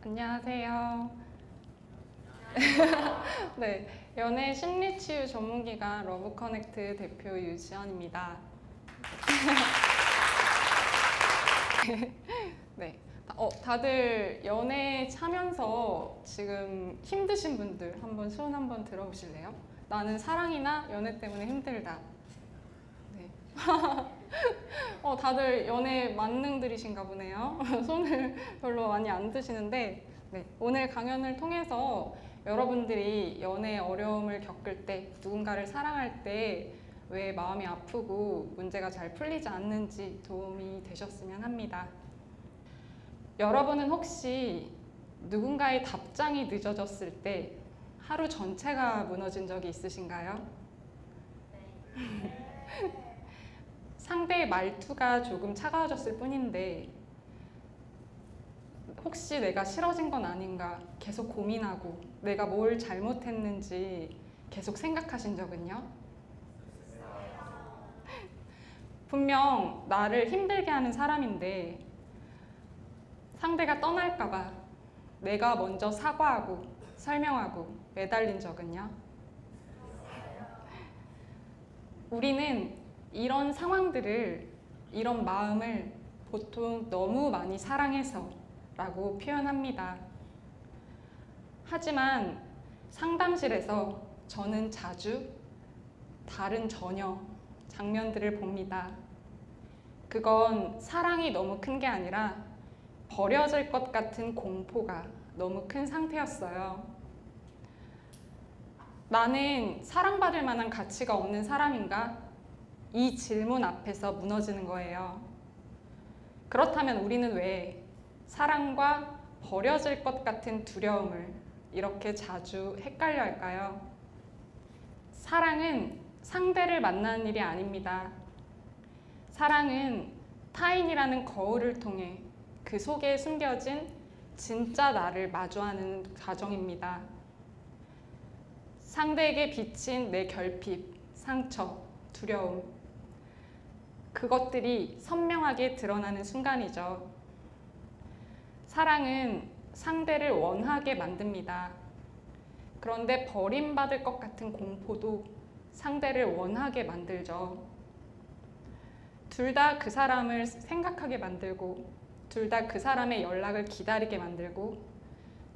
안녕하세요. 네, 연애 심리치유 전문기관 러브커넥트 대표 유지연입니다. 네, 다들 연애 하면서 지금 힘드신 분들 한번 손 한번 들어보실래요? 나는 사랑이나 연애 때문에 힘들다. 네. 다들 연애 만능들이신가 보네요. 손을 별로 많이 안 드시는데, 네, 오늘 강연을 통해서 여러분들이 연애 어려움을 겪을 때, 누군가를 사랑할 때 왜 마음이 아프고 문제가 잘 풀리지 않는지 도움이 되셨으면 합니다. 여러분은 혹시 누군가의 답장이 늦어졌을 때 하루 전체가 무너진 적이 있으신가요? 상대의 말투가 조금 차가워졌을 뿐인데 혹시 내가 싫어진 건 아닌가 계속 고민하고 내가 뭘 잘못했는지 계속 생각하신 적은요? 분명 나를 힘들게 하는 사람인데 상대가 떠날까봐 내가 먼저 사과하고 설명하고 매달린 적은요? 우리는 이런 상황들을, 이런 마음을 보통 너무 많이 사랑해서 라고 표현합니다. 하지만 상담실에서 저는 자주 다른 전혀 장면들을 봅니다. 그건 사랑이 너무 큰 게 아니라 버려질 것 같은 공포가 너무 큰 상태였어요. 나는 사랑받을 만한 가치가 없는 사람인가? 이 질문 앞에서 무너지는 거예요. 그렇다면 우리는 왜 사랑과 버려질 것 같은 두려움을 이렇게 자주 헷갈려 할까요? 사랑은 상대를 만나는 일이 아닙니다. 사랑은 타인이라는 거울을 통해 그 속에 숨겨진 진짜 나를 마주하는 과정입니다. 상대에게 비친 내 결핍, 상처, 두려움, 그것들이 선명하게 드러나는 순간이죠. 사랑은 상대를 원하게 만듭니다. 그런데 버림받을 것 같은 공포도 상대를 원하게 만들죠. 둘 다 그 사람을 생각하게 만들고, 둘 다 그 사람의 연락을 기다리게 만들고,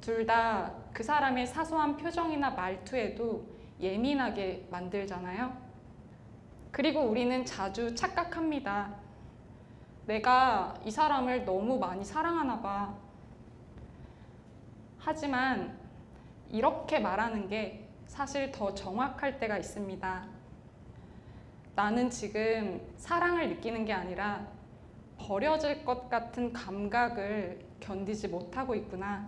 둘 다 그 사람의 사소한 표정이나 말투에도 예민하게 만들잖아요. 그리고 우리는 자주 착각합니다. 내가 이 사람을 너무 많이 사랑하나 봐. 하지만 이렇게 말하는 게 사실 더 정확할 때가 있습니다. 나는 지금 사랑을 느끼는 게 아니라 버려질 것 같은 감각을 견디지 못하고 있구나.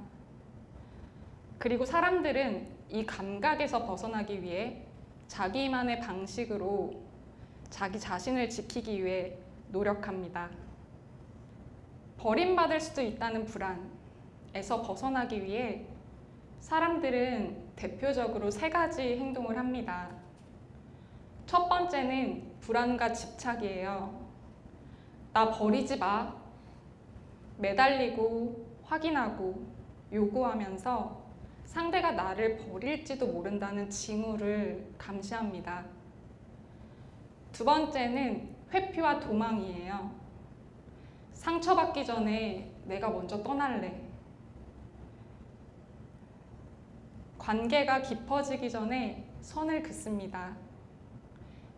그리고 사람들은 이 감각에서 벗어나기 위해 자기만의 방식으로 자기 자신을 지키기 위해 노력합니다. 버림받을 수도 있다는 불안에서 벗어나기 위해 사람들은 대표적으로 3가지 행동을 합니다. 첫 번째는 불안과 집착이에요. 나 버리지 마. 매달리고 확인하고 요구하면서 상대가 나를 버릴지도 모른다는 징후를 감시합니다. 두 번째는 회피와 도망이에요. 상처받기 전에 내가 먼저 떠날래. 관계가 깊어지기 전에 선을 긋습니다.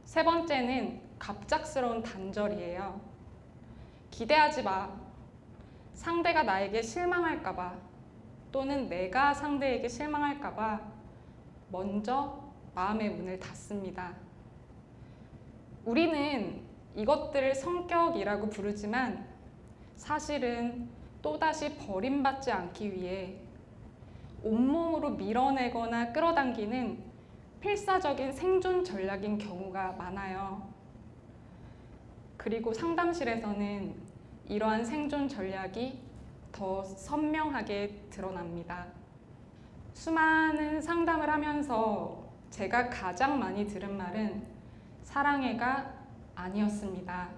세 번째는 갑작스러운 단절이에요. 기대하지 마. 상대가 나에게 실망할까봐 또는 내가 상대에게 실망할까봐 먼저 마음의 문을 닫습니다. 우리는 이것들을 성격이라고 부르지만 사실은 또다시 버림받지 않기 위해 온몸으로 밀어내거나 끌어당기는 필사적인 생존 전략인 경우가 많아요. 그리고 상담실에서는 이러한 생존 전략이 더 선명하게 드러납니다. 수많은 상담을 하면서 제가 가장 많이 들은 말은 사랑해가 아니었습니다.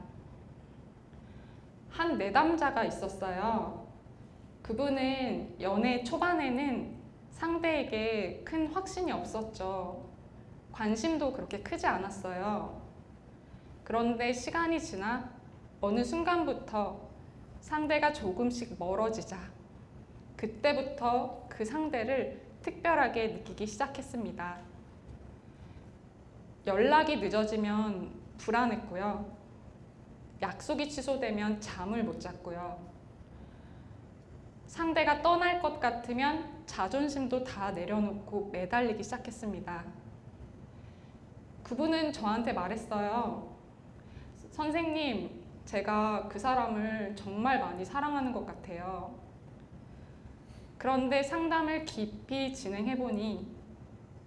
한 내담자가 있었어요. 그분은 연애 초반에는 상대에게 큰 확신이 없었죠. 관심도 그렇게 크지 않았어요. 그런데 시간이 지나 어느 순간부터 상대가 조금씩 멀어지자 그때부터 그 상대를 특별하게 느끼기 시작했습니다. 연락이 늦어지면 불안했고요. 약속이 취소되면 잠을 못 잤고요. 상대가 떠날 것 같으면 자존심도 다 내려놓고 매달리기 시작했습니다. 그분은 저한테 말했어요. 선생님, 제가 그 사람을 정말 많이 사랑하는 것 같아요. 그런데 상담을 깊이 진행해보니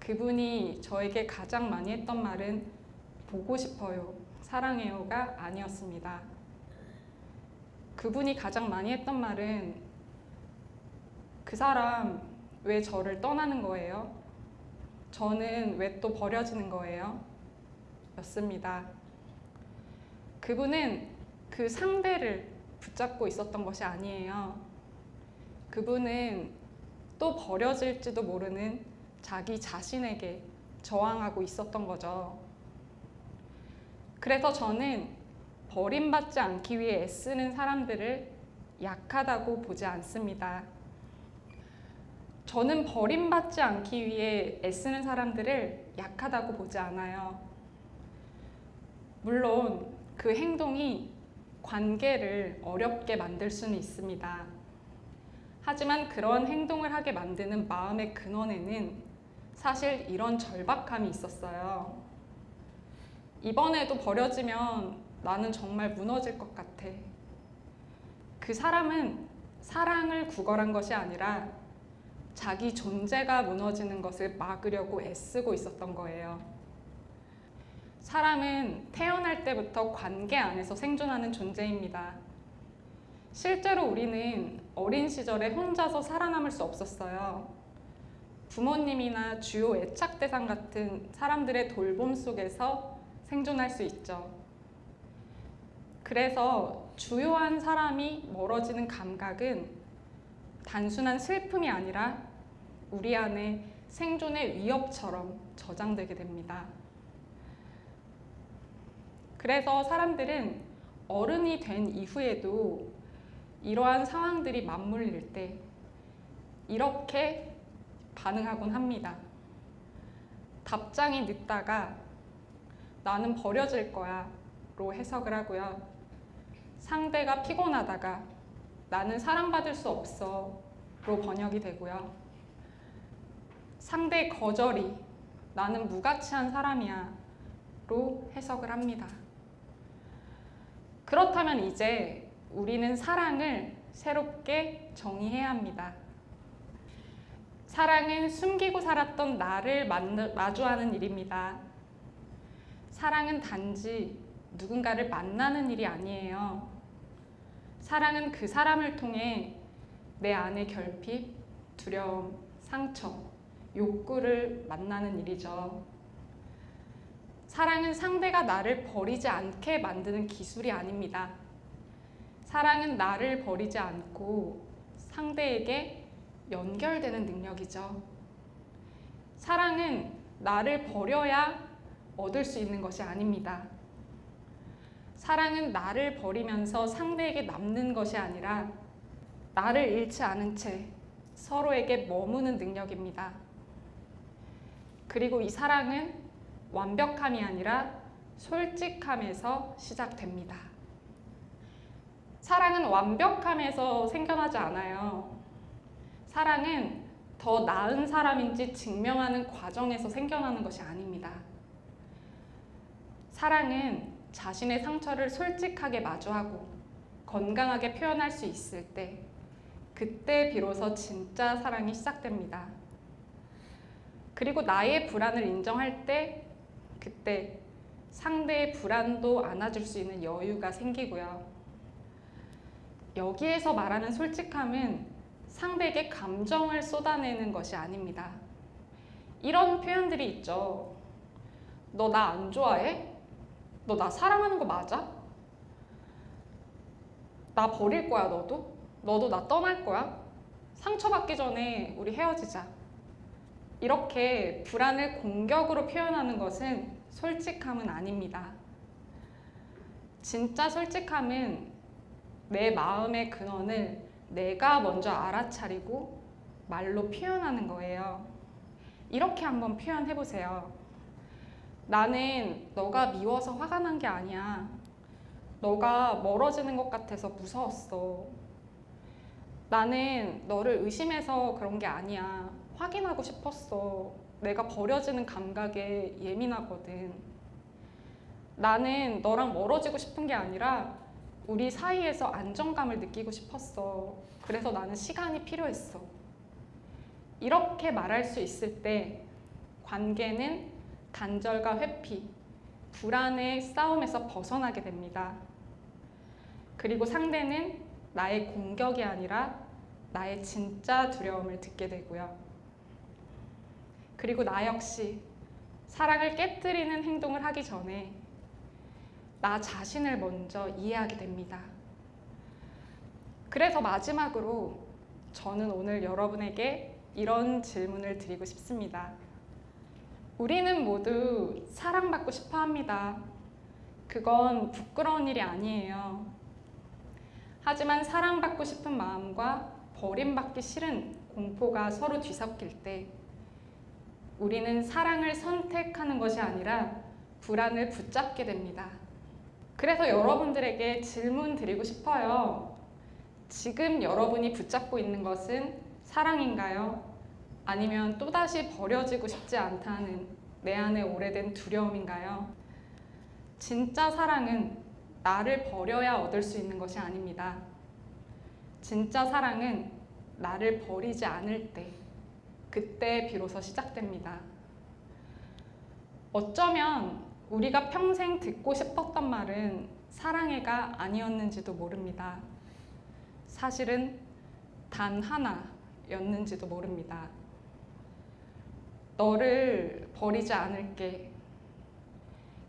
그분이 저에게 가장 많이 했던 말은 보고 싶어요, 사랑해요가 아니었습니다. 그분이 가장 많이 했던 말은 그 사람 왜 저를 떠나는 거예요? 저는 왜 또 버려지는 거예요? 였습니다. 그분은 그 상대를 붙잡고 있었던 것이 아니에요. 그분은 또 버려질지도 모르는 자기 자신에게 저항하고 있었던 거죠. 그래서 저는 버림받지 않기 위해 애쓰는 사람들을 약하다고 보지 않습니다. 저는 버림받지 않기 위해 애쓰는 사람들을 약하다고 보지 않아요. 물론 그 행동이 관계를 어렵게 만들 수는 있습니다. 하지만 그런 행동을 하게 만드는 마음의 근원에는 사실 이런 절박함이 있었어요. 이번에도 버려지면 나는 정말 무너질 것 같아. 그 사람은 사랑을 구걸한 것이 아니라 자기 존재가 무너지는 것을 막으려고 애쓰고 있었던 거예요. 사람은 태어날 때부터 관계 안에서 생존하는 존재입니다. 실제로 우리는 어린 시절에 혼자서 살아남을 수 없었어요. 부모님이나 주요 애착 대상 같은 사람들의 돌봄 속에서 생존할 수 있죠. 그래서 주요한 사람이 멀어지는 감각은 단순한 슬픔이 아니라 우리 안에 생존의 위협처럼 저장되게 됩니다. 그래서 사람들은 어른이 된 이후에도 이러한 상황들이 맞물릴 때 이렇게 반응하곤 합니다. 답장이 늦다가 나는 버려질 거야 로 해석을 하고요. 상대가 피곤하다가 나는 사랑받을 수 없어 로 번역이 되고요. 상대의 거절이 나는 무가치한 사람이야 로 해석을 합니다. 그렇다면 이제 우리는 사랑을 새롭게 정의해야 합니다. 사랑은 숨기고 살았던 나를 마주하는 일입니다. 사랑은 단지 누군가를 만나는 일이 아니에요. 사랑은 그 사람을 통해 내 안의 결핍, 두려움, 상처, 욕구를 만나는 일이죠. 사랑은 상대가 나를 버리지 않게 만드는 기술이 아닙니다. 사랑은 나를 버리지 않고 상대에게 연결되는 능력이죠. 사랑은 나를 버려야 얻을 수 있는 것이 아닙니다. 사랑은 나를 버리면서 상대에게 남는 것이 아니라 나를 잃지 않은 채 서로에게 머무는 능력입니다. 그리고 이 사랑은 완벽함이 아니라 솔직함에서 시작됩니다. 사랑은 완벽함에서 생겨나지 않아요. 사랑은 더 나은 사람인지 증명하는 과정에서 생겨나는 것이 아닙니다. 사랑은 자신의 상처를 솔직하게 마주하고 건강하게 표현할 수 있을 때, 그때 비로소 진짜 사랑이 시작됩니다. 그리고 나의 불안을 인정할 때, 그때 상대의 불안도 안아줄 수 있는 여유가 생기고요. 여기에서 말하는 솔직함은 상대에게 감정을 쏟아내는 것이 아닙니다. 이런 표현들이 있죠. 너 나 안 좋아해? 너 나 사랑하는 거 맞아? 나 버릴 거야, 너도? 너도 나 떠날 거야? 상처받기 전에 우리 헤어지자. 이렇게 불안을 공격으로 표현하는 것은 솔직함은 아닙니다. 진짜 솔직함은 내 마음의 근원을 내가 먼저 알아차리고 말로 표현하는 거예요. 이렇게 한번 표현해 보세요. 나는 너가 미워서 화가 난 게 아니야. 너가 멀어지는 것 같아서 무서웠어. 나는 너를 의심해서 그런 게 아니야. 확인하고 싶었어. 내가 버려지는 감각에 예민하거든. 나는 너랑 멀어지고 싶은 게 아니라 우리 사이에서 안정감을 느끼고 싶었어. 그래서 나는 시간이 필요했어. 이렇게 말할 수 있을 때 관계는 단절과 회피, 불안의 싸움에서 벗어나게 됩니다. 그리고 상대는 나의 공격이 아니라 나의 진짜 두려움을 듣게 되고요. 그리고 나 역시 사랑을 깨뜨리는 행동을 하기 전에 나 자신을 먼저 이해하게 됩니다. 그래서 마지막으로 저는 오늘 여러분에게 이런 질문을 드리고 싶습니다. 우리는 모두 사랑받고 싶어 합니다. 그건 부끄러운 일이 아니에요. 하지만 사랑받고 싶은 마음과 버림받기 싫은 공포가 서로 뒤섞일 때 우리는 사랑을 선택하는 것이 아니라 불안을 붙잡게 됩니다. 그래서 여러분들에게 질문 드리고 싶어요. 지금 여러분이 붙잡고 있는 것은 사랑인가요? 아니면 또다시 버려지고 싶지 않다는 내 안의 오래된 두려움인가요? 진짜 사랑은 나를 버려야 얻을 수 있는 것이 아닙니다. 진짜 사랑은 나를 버리지 않을 때, 그때 비로소 시작됩니다. 어쩌면 우리가 평생 듣고 싶었던 말은 사랑해가 아니었는지도 모릅니다. 사실은 단 하나였는지도 모릅니다. 너를 버리지 않을게.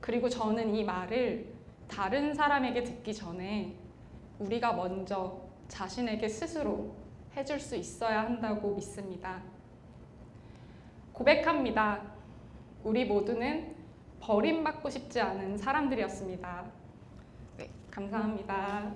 그리고 저는 이 말을 다른 사람에게 듣기 전에 우리가 먼저 자신에게 스스로 해줄 수 있어야 한다고 믿습니다. 고백합니다. 우리 모두는 버림받고 싶지 않은 사람들이었습니다. 네, 감사합니다.